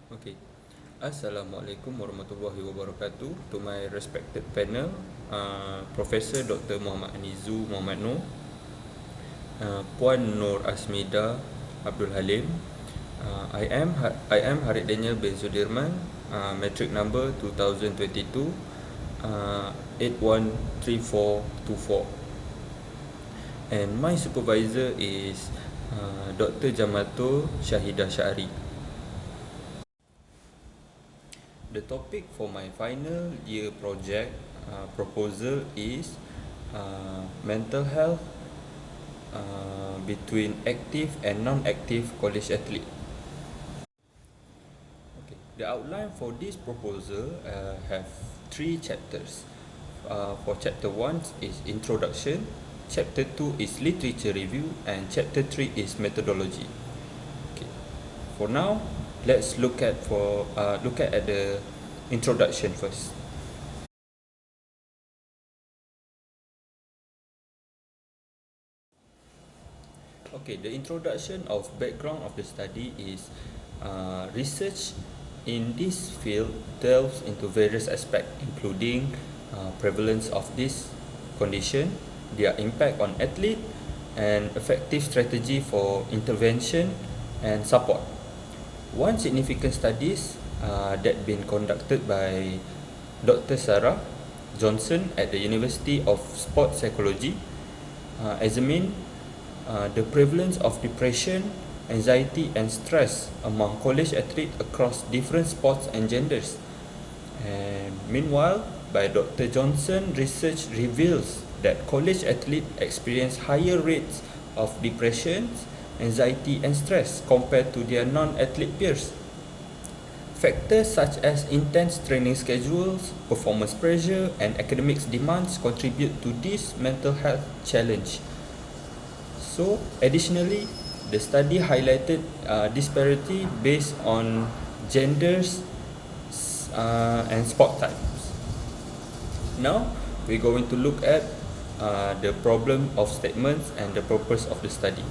Okay. Assalamualaikum warahmatullahi wabarakatuh. To my respected panel, Professor Dr. Muhammad Anizu Muhammad Noor, Puan Nur Asmida Abdul Halim. I am Harith Danial bin Sudirman, metric number 2022 813424, and my supervisor is Dr. Jamatul Shahidah Syari. The topic for my final year project proposal is mental health between active and non-active college athlete. Okay. The outline for this proposal have three chapters. For chapter 1 is introduction, chapter 2 is literature review, and chapter 3 is methodology. Okay. For now, let's look at the introduction first. Okay, the introduction of background of the study is research in this field delves into various aspects, including prevalence of this condition, their impact on athlete, and effective strategy for intervention and support. One significant studies that been conducted by Dr. Sarah Johnson at the University of Sport Psychology examined the prevalence of depression, anxiety, and stress among college athletes across different sports and genders. And meanwhile, by Dr. Johnson, research reveals that college athletes experience higher rates of depression, anxiety, and stress compared to their non-athlete peers. Factors such as intense training schedules, performance pressure, and academics demands contribute to this mental health challenge. So, additionally, the study highlighted disparity based on genders and sport types. Now, we're going to look at the problem of statements and the purpose of the study.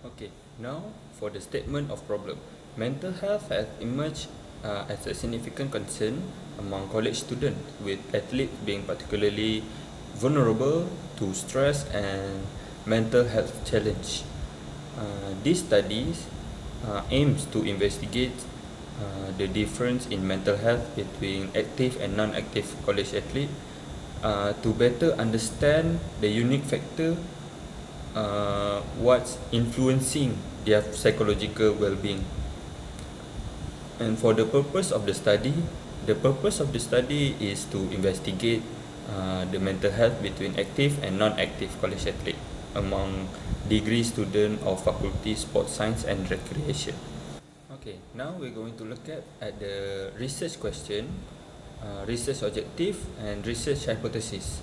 Okay, now for the statement of problem. Mental health has emerged as a significant concern among college students, with athletes being particularly vulnerable to stress and mental health challenge. This study aims to investigate the difference in mental health between active and non-active college athletes to better understand the unique factor what's influencing their psychological well-being. And for the purpose of the study is to investigate the mental health between active and non-active college athletes among degree student of Faculty Sports Science and Recreation. Okay, now we're going to look at the research question, research objective, and research hypothesis.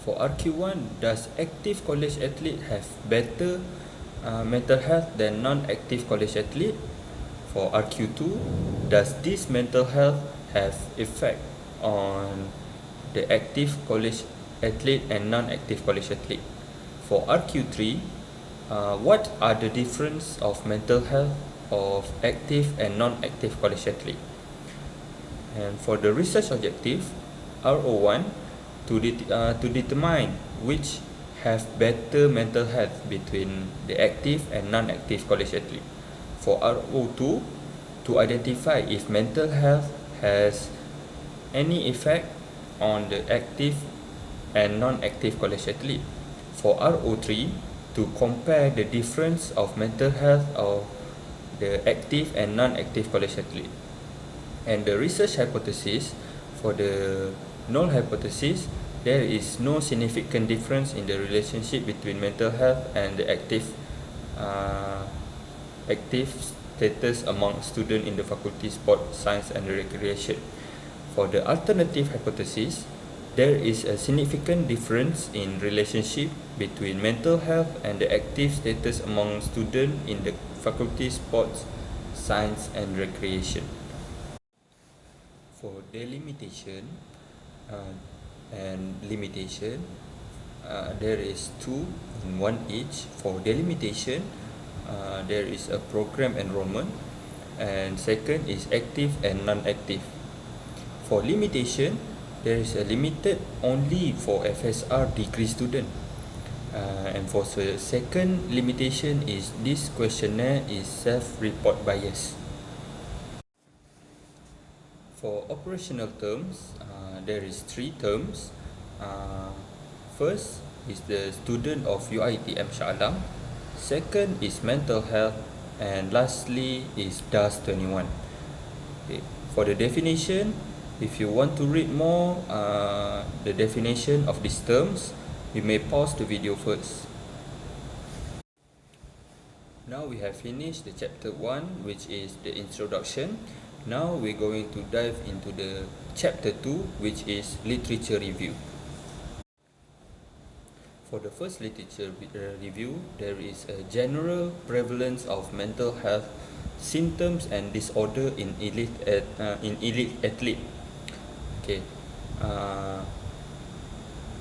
For RQ1, does active college athlete have better mental health than non-active college athlete? For RQ2, does this mental health have effect on the active college athlete and non-active college athlete? For RQ3, what are the difference of mental health of active and non-active college athlete? And for the research objective, RO1, to determine which have better mental health between the active and non-active college athlete. For RO2, to identify if mental health has any effect on the active and non-active college athlete. For RO3, to compare the difference of mental health of the active and non-active college athlete. And the research hypothesis, for the null hypothesis, there is no significant difference in the relationship between mental health and the active status among students in the Faculty Sport Science and Recreation. For the alternative hypothesis, there is a significant difference in relationship between mental health and the active status among students in the Faculty Sports Science and Recreation. For delimitation and limitation, there is two in one each. For delimitation, there is a program enrollment. and second is active and non-active. For limitation, there is a limited only for FSR degree student. And for the second limitation is this questionnaire is self-report bias. For operational terms, there is 3 terms. First is the student of UiTM Shah Alam. Second is mental health, and lastly is DAS 21. Okay. For the definition, if you want to read more the definition of these terms, you may pause the video first. Now we have finished the chapter 1, which is the introduction. Now we're going to dive into the chapter 2, which is literature review. For the first literature review, there is a general prevalence of mental health symptoms and disorder in elite athlete. Okay.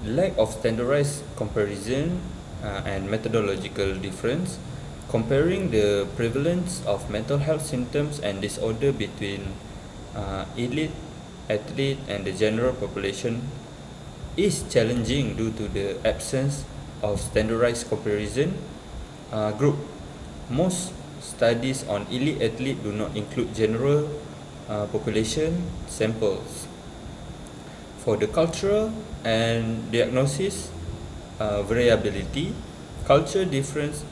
Lack of standardized comparison and methodological difference. Comparing the prevalence of mental health symptoms and disorder between elite athlete and the general population is challenging due to the absence of standardized comparison group. Most studies on elite athlete do not include general population samples. For the cultural and diagnosis variability, culture difference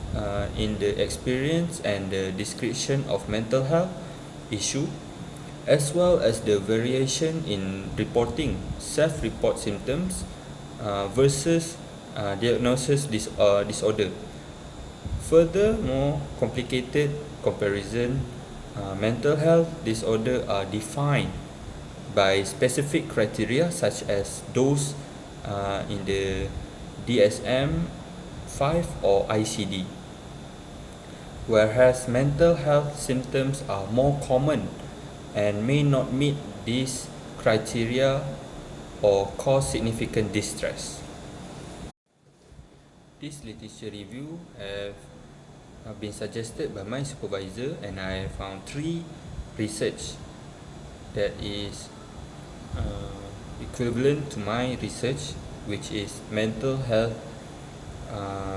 in the experience and the description of mental health issue, as well as the variation in reporting self-report symptoms versus diagnosis disorder. Furthermore, complicated comparison, mental health disorder are defined by specific criteria such as those in the DSM-5 or ICD, whereas mental health symptoms are more common and may not meet these criteria or cause significant distress. This literature review have been suggested by my supervisor, and I found 3 research that is equivalent to my research, which is mental health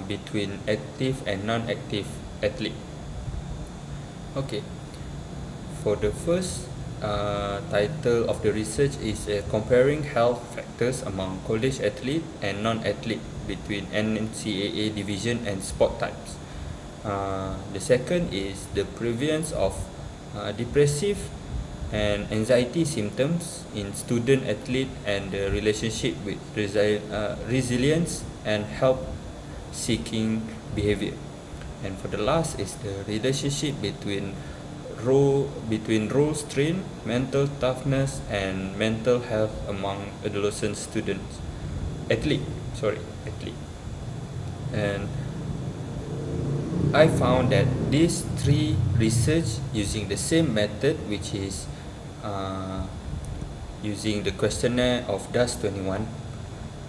between active and non-active athlete. Okay. For the first title of the research is comparing health factors among college athlete and non-athlete between NCAA division and sport types. The second is the prevalence of depressive and anxiety symptoms in student athlete and the relationship with resilience and help seeking behavior. And for the last is the relationship between role strain, mental toughness, and mental health among adolescent athlete. And I found that these 3 research using the same method, which is using the questionnaire of DAS 21.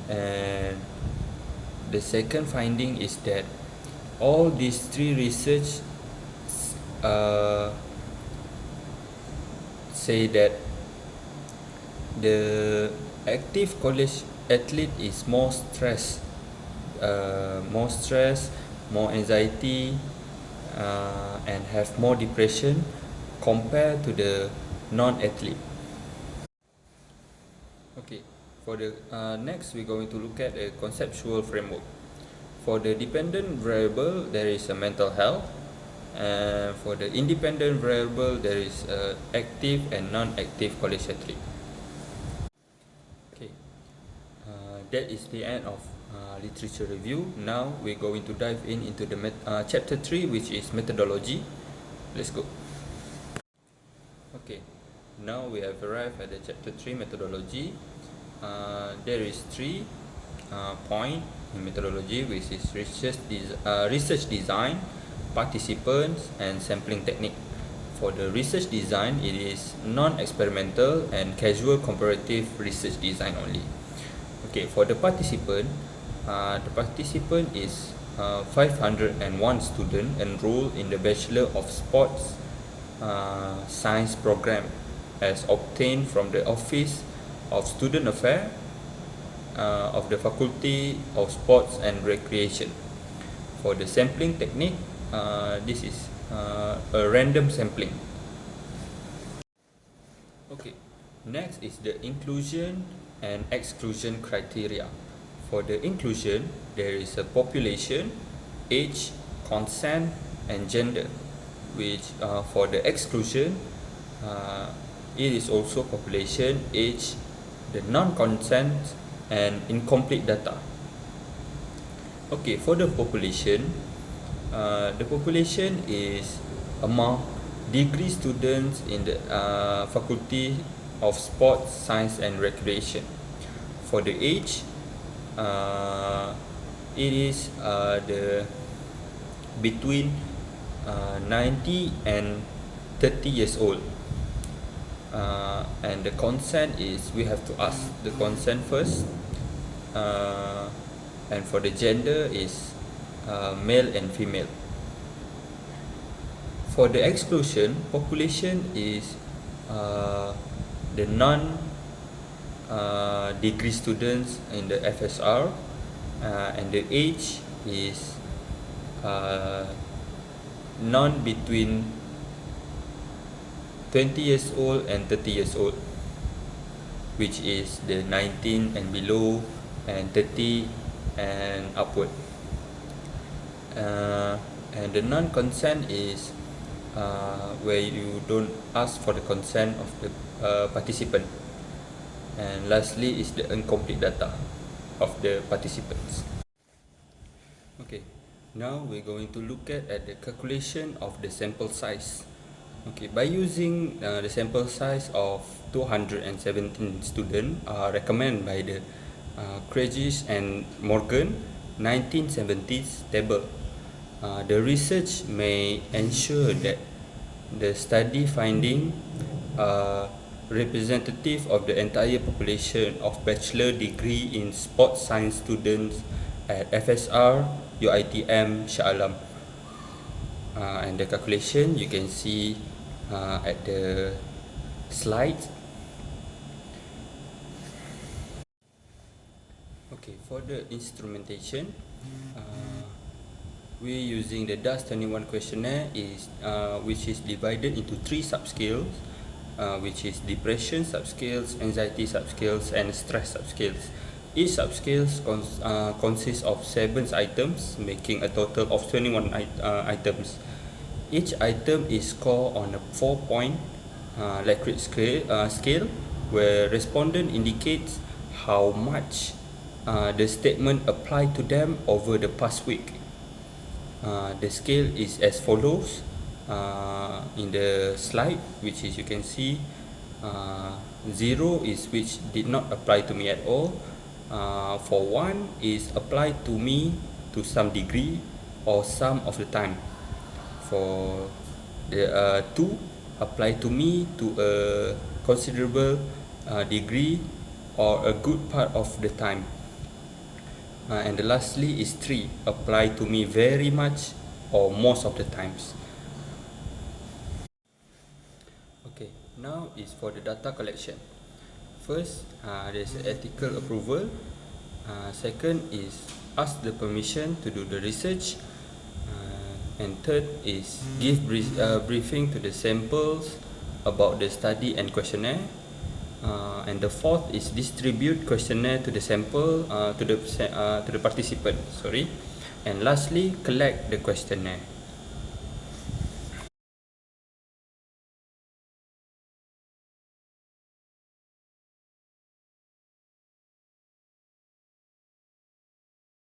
And the second finding is that all these 3 research say that the active college athlete is more stress, more anxiety, and have more depression compared to the non-athlete. Okay, for the next we're going to look at a conceptual framework. For the dependent variable, there is a mental health. And for the independent variable, there is active and non-active college athlete. Okay, that is the end of literature review. Now we're going to dive into the chapter 3, which is methodology. Let's go. Okay, now we have arrived at the chapter 3, methodology. There is 3 points in methodology, which is research design, participants, and sampling technique. For the research design, it is non-experimental and casual comparative research design only. Okay, for the participant is 501 students enrolled in the Bachelor of Sports science program as obtained from the Office of Student Affairs of the Faculty of Sports and Recreation. For the sampling technique, this is a random sampling. Okay, next is the inclusion and exclusion criteria. For the inclusion, there is a population, age, consent, and gender. Which for the exclusion, it is also population, age, the non-consent, and incomplete data. Okay, for the population is among degree students in the Faculty of Sports, Science and Recreation. For the age, it is the between 90 and 30 years old. And the consent is, we have to ask the consent first. And for the gender is male and female. For the exclusion, population is the non-degree students in the FSR, and the age is non between 20 years old and 30 years old, which is the 19 and below and 30 and upward. And the non-consent is where you don't ask for the consent of the participant. And lastly is the incomplete data of the participants. Okay, now we're going to look at the calculation of the sample size. Okay, by using the sample size of 217 students recommended by the Krejcik and Morgan 1970s table, the research may ensure that the study finding representative of the entire population of bachelor degree in sports science students at FSR UITM Shah Alam. And the calculation you can see at the slide. Okay, for the instrumentation, we're using the DAS21 questionnaire which is divided into 3 subscales, which is depression subscales, anxiety subscales, and stress subscales. Each subscale consists of 7 items, making a total of 21 items. Each item is scored on a 4-point Likert scale, where respondent indicates how much the statement applied to them over the past week. The scale is as follows in the slide, which is you can see 0 is which did not apply to me at all. For 1 is applied to me to some degree or some of the time. For the 2 applied to me to a considerable degree or a good part of the time. And lastly is 3 apply to me very much or most of the times. Okay, now is for the data collection. First, there's ethical approval. Second is ask the permission to do the research. And third is give briefing to the samples about the study and questionnaire. And the fourth is distribute questionnaire to the sample to the participant. And lastly, collect the questionnaire.